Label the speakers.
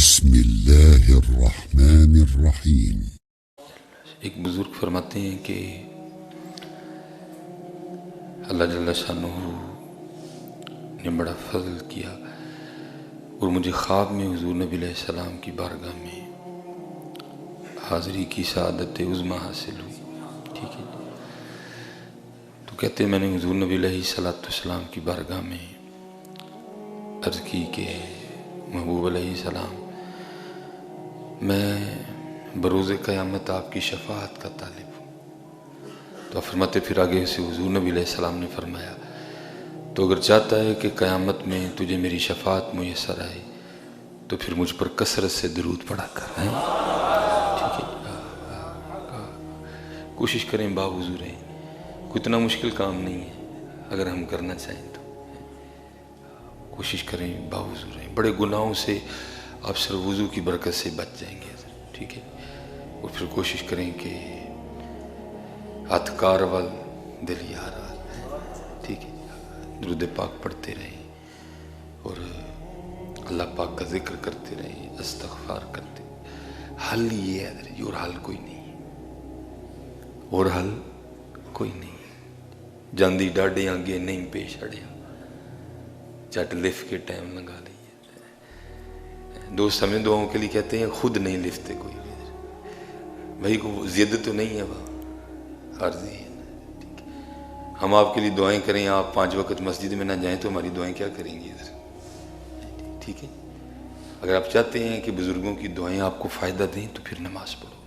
Speaker 1: بسم اللہ الرحمن الرحیم۔
Speaker 2: ایک بزرگ فرماتے ہیں کہ اللہ جل شانہ نے بڑا فضل کیا اور مجھے خواب میں حضور نبی علیہ السلام کی بارگاہ میں حاضری کی سعادت عظمیٰ حاصل ہوئی۔ ٹھیک ہے، تو کہتے ہیں میں نے حضور نبی علیہ السلام کی بارگاہ میں عرض کی کہ محبوب علیہ السلام، میں بروز قیامت آپ کی شفاعت کا طالب ہوں۔ تو آپ فرماتے پھر آگے سے حضور نبی علیہ السلام نے فرمایا تو اگر چاہتا ہے کہ قیامت میں تجھے میری شفاعت میسر آئے تو پھر مجھ پر کثرت سے درود پڑھا کر ہیں۔ ٹھیک ہے، کوشش کریں با حضور ہیں، کوئی اتنا مشکل کام نہیں ہے، اگر ہم کرنا چاہیں تو کوشش کریں با حضور ہیں۔ بڑے گناہوں سے آپ صرف وضو کی برکت سے بچ جائیں گے۔ ٹھیک ہے، اور پھر کوشش کریں کہ ہاتھ کار وال دل یار وال، ٹھیک ہے، درود پاک پڑھتے رہیں اور اللہ پاک کا ذکر کرتے رہیں، استغفار کرتے رہیں۔ حل یہ ہے اور حل کوئی نہیں، اور حل کوئی نہیں۔ جاندی ڈاڈے آگے نہیں پیش اڑیا، چٹ لف کے ٹائم لگا لیے۔ دوست ہمیں دعاؤں کے لیے کہتے ہیں خود نہیں لفتے کوئی، بھائی کو زید تو نہیں ہے، وہ عارضی ہے۔ ہم آپ کے لیے دعائیں کریں، آپ 5 وقت مسجد میں نہ جائیں تو ہماری دعائیں کیا کریں گی ادھر؟ ٹھیک ہے، اگر آپ چاہتے ہیں کہ بزرگوں کی دعائیں آپ کو فائدہ دیں تو پھر نماز پڑھو۔